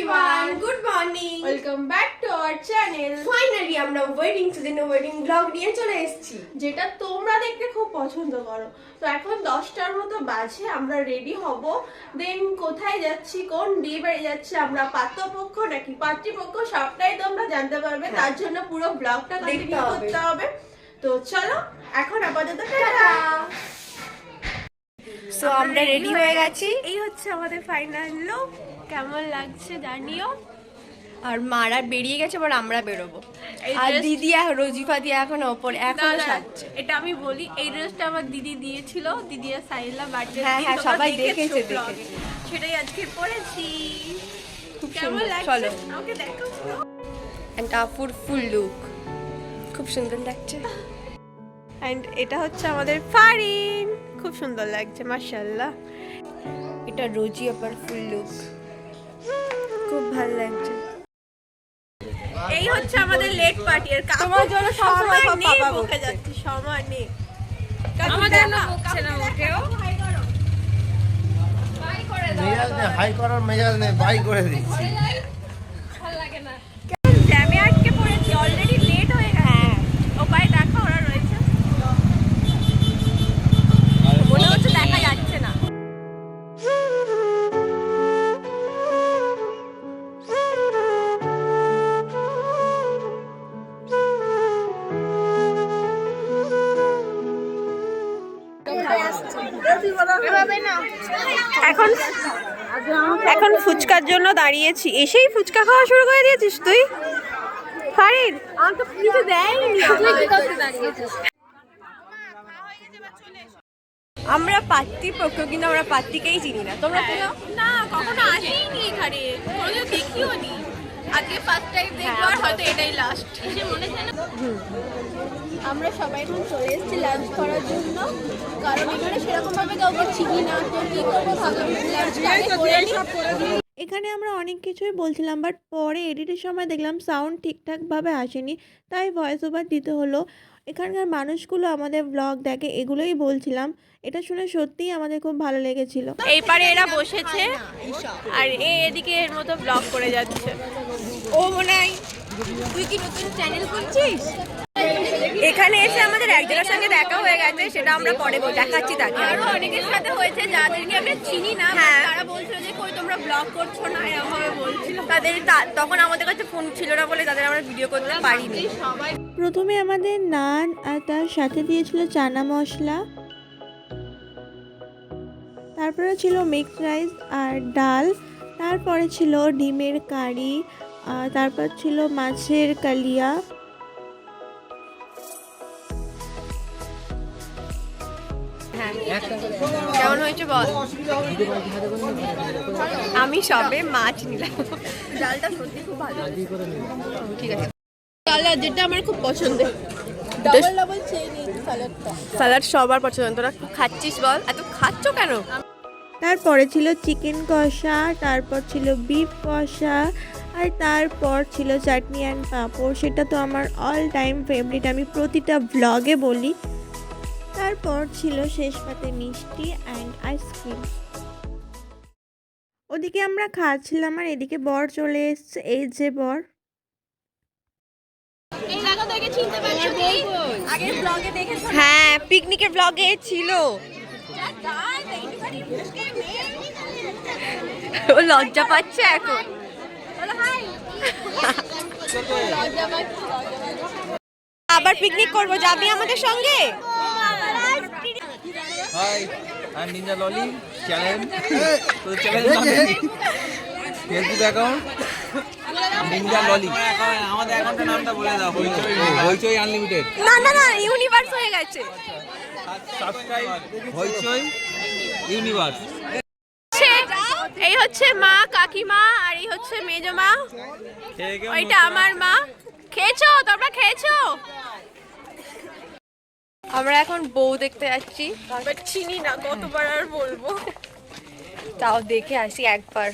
everyone, good morning. Welcome back to our channel. Finally আমরা wedding সিজনে wedding blog নিয়ে চলে এসেছি, যেটা তোমরা দেখতে খুব পছন্দ করো। তো এখন 10টার মতো বাজে, আমরা রেডি হব। দেন কোথায় যাচ্ছি, কোন বিয়ে বাড়ি যাচ্ছি, আমরা পাত্রপক্ষ নাকি পাত্রীপক্ষ সবটাই তোমরা জানতে পারবে। তার জন্য পুরো ব্লগটা কন্টিনিউ করতে হবে। তো চলো এখন আপাতত টাটা। সো আমরা রেডি হয়ে গেছি। এই হচ্ছে আমাদের ফাইনাল লুক। কেমন লাগছে জানিও। আর মারা বেরিয়ে গেছে, এবার আমরা বেরোবো। আর দিদি আর রোজিফা দিয়ে এখন ওপরে এখনো সাজছে। এটা আমি বলি, এই ড্রেসটা আমার দিদি দিয়েছিল, দিদি আর সাইলা বার্থডে। হ্যাঁ হ্যাঁ, সবাই দেখেছে। সেটাই আজকে পরেছি। খুব কেমন সুন্দর, লাগছে চলো আমাকে দেখো। এন্ড আফুর ফুল লুক খুব সুন্দর লাগছে। এন্ড এটা হচ্ছে আমাদের ফারিন, খুব সুন্দর লাগছে মাশাআল্লাহ। এটা রোজি আপার ফুল লুক, খুব ভালো লাগছে। এই হচ্ছে আমাদের লেট পার্টি। আর তোমার জন্য সবসময় সব পাপা বকে যাচ্ছে, সময় নেই। আমাদের না বকছে না মোটেও। মেজাজ নেই, হাই করার মেজাজ নেই, বাই করে দিচ্ছি। ভালো লাগে না। জ্যামে আটকে পড়েছি, অলরেডি লেট হয়ে গেছে। হ্যাঁ, ওপারে দেখো ওরা রয়েছে, মনে হচ্ছে দেখা যাচ্ছে না। এখন এখন ফুচকার জন্য দাঁড়িয়েছি। এসেই ফুচকা খাওয়া শুরু করে দিয়েছিস তুই ফারিন? আমাকে কিছু দেয়নি। আমরা পাত্রীপক্ষ, কিন্তু আমরা পাত্রীকেই চিনি না। তোমরা চিনো? না, কখনো আসিনি এখানে, কোনোদিন দেখিও নি। আজকে ফার্স্ট টাইম দেখবো, আর হয়তো এটাই লাস্ট। এসে মনে হয় না। আমরা সবাই এখন চলে এসেছি লাঞ্চ করার জন্য, কারণ এখানে সেরকম ভাবে কাউকে চিনি না। তো কি করবো ভাবলাম লাঞ্চটা করে নিই। এখানে আমরা অনেক কিছুই বলছিলাম, বাট পরে এডিটের সময় দেখলাম সাউন্ড ঠিকঠাকভাবে আসেনি, তাই ভয়েস ওভার দিতে হলো। এখানকার মানুষগুলো আমাদের ব্লগ দেখে, এগুলোই বলছিলাম। এটা শুনে সত্যিই আমাদের খুব ভালো লেগেছিল। এই পারে এরা বসেছে, আর এদিকে এর মতো ব্লগ করে যাচ্ছে। ও মনে হয় তুই কি নতুন চ্যানেল খুলছিস? এখানে এসে আমাদের একজনের সঙ্গে দেখা হয়ে গেছে, সেটা আমরা পরে দেখাচ্ছি তাকে। আরো অনেকের সাথে হয়েছে যাদেরকে আমরা চিনি না, হ্যাঁ। তারা বলছিল যে কই তোমরা ব্লগ করছো না, এরকম ভাবে বলছিল। তাদের তখন আমাদের কাছে ফোন ছিল না বলে তাদের আমরা ভিডিও করতে পারিনি। সবাই প্রথমে আমাদের নান আর তার সাথে দিয়েছিল চানা মশলা, তারপরে ছিল মিক্সড রাইস আর ডাল, তারপরে ছিল ডিমের কারি, আর তারপর ছিল মাছের কালিয়া। হ্যাঁ, কেমন হয়েছে বল? আমি সবে মাছ নিলাম। ডালটা সত্যি খুব ভালো। ঠিক আছে, সালাদ যেটা আমার খুব পছন্দের, ডাবল ডাবল চেয়ে নিয়েছি সালাদটা। স্যালাড সবার পছন্দ। তোরা খাচ্ছিস বল, এত খাচ্ছ কেন? তারপরে ছিল চিকেন কষা, তারপর ছিল বিফ কষা, আর তারপর ছিল চাটনি অ্যান্ড পাঁপড়। সেটা তো আমার অল টাইম ফেভারিট, আমি প্রতিটা ব্লগে বলি। তারপর ছিল শেষ পাতে মিষ্টি অ্যান্ড আইসক্রিম। ওদিকে আমরা খাচ্ছিলাম, আর এদিকে বর চলে এসছে। এই যে বর। এই জায়গা থেকে চিনতে পারছো কি? আগের ব্লগে দেখেছো? হ্যাঁ, পিকনিকের ব্লগে ছিল। ও লজ্জা পাচ্ছে এখন। আবার পিকনিক করব, যাবি আমাদের সঙ্গে? হাই, আই এম নিনজা ললি চ্যানেল। তো চ্যানেল ফেসবুক অ্যাকাউন্ট নিনজা ললি। আমাদের অ্যাকাউন্টের নামটা বলে দাও। হইচই আনলিমিটেড। না না না, ইউনিভার্স হয়ে গেছে। সাবস্ক্রাইব হইচই ইউনিভার্স। এই হচ্ছে মা, কাকিমা, আর এই হচ্ছে মেজো মা। ওইটা আমার মা। খেয়েছো তোমরা? খেয়েছো? আমরা এখন বউ দেখতে যাচ্ছি, বাট চিনি না, কতবার আর বলবো। তাও দেখে আসি একবার।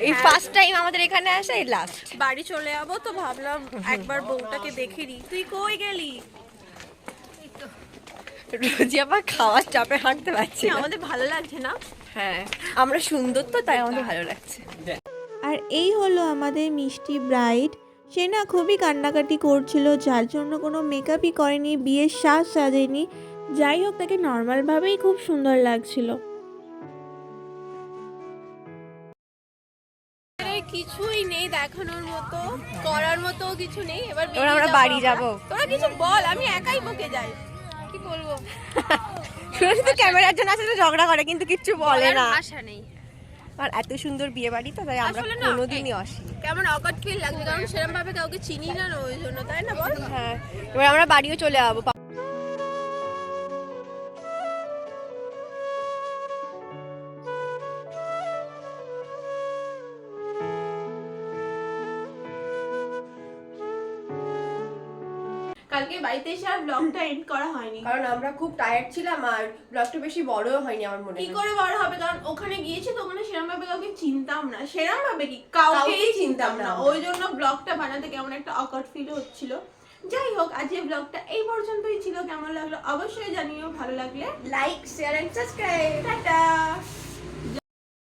এই ফার্স্ট টাইম আমাদের এখানে আসা, এই লাস্ট। বাড়ি চলে যাবো তো ভাবলাম একবার বউটাকে দেখে নি। তুই কই গেলি? রোজি আবার খাওয়ার চাপে হাঁটতে পারছি না। আমাদের ভালো লাগছে না। হ্যাঁ, আমরা সুন্দর তো, তাই আমাদের ভালো লাগছে। আর এই হলো আমাদের মিষ্টি ব্রাইড। সে না খুবই কান্নাকাটি করছিল, যার জন্য কোনো মেকআপই করেনি, বিয়ের সাজ সাজেনি। যাই হোক, তাকে নর্মালভাবেই খুব সুন্দর লাগছিল। কিছুই নেই দেখানোর মতো, করার মতো কিছু নেই। এবার আমরা বাড়ি যাব। তোরা কিছু বল, আমি একাই বকে যাই। কি বলবো? শুধু ক্যামেরার জন্য আসলে ঝগড়া করে, কিন্তু কিচ্ছু বলে না। আশা নেই। আর এত সুন্দর বিয়ে বাড়ি তো, তাই আমরা আসলে না, কোনোদিনই আসি। কেমন অকট ফিল লাগছে, কারণ সেরকম ভাবে কাউকে চিনি না, ওই জন্য, তাই না বল? হ্যাঁ, এবার আমরা বাড়িও চলে যাবো। কালকে বাড়িতে এসে আর ব্লগটা এন্ড করা হয়নি, কারণ আমরা খুব টায়ার্ড ছিলাম আর ব্লগটা বেশি বড়ও হয়নি আমার মনে কি হয়। করে বড় হবে, কারণ ওখানে গিয়েছি তো ওখানে সেরকম ভাবে কাউকে চিনতাম না, সেরকম ভাবে কি কাউকেই চিনতাম না, ওই জন্য ব্লগটা বানাতে কেমন একটা অকওয়ার্ড ফিল হচ্ছিল। যাই হোক, আজকের ব্লগটা এই পর্যন্তই ছিল। কেমন লাগলো অবশ্যই জানিও, ভালো লাগলে like, share and subscribe. Tata.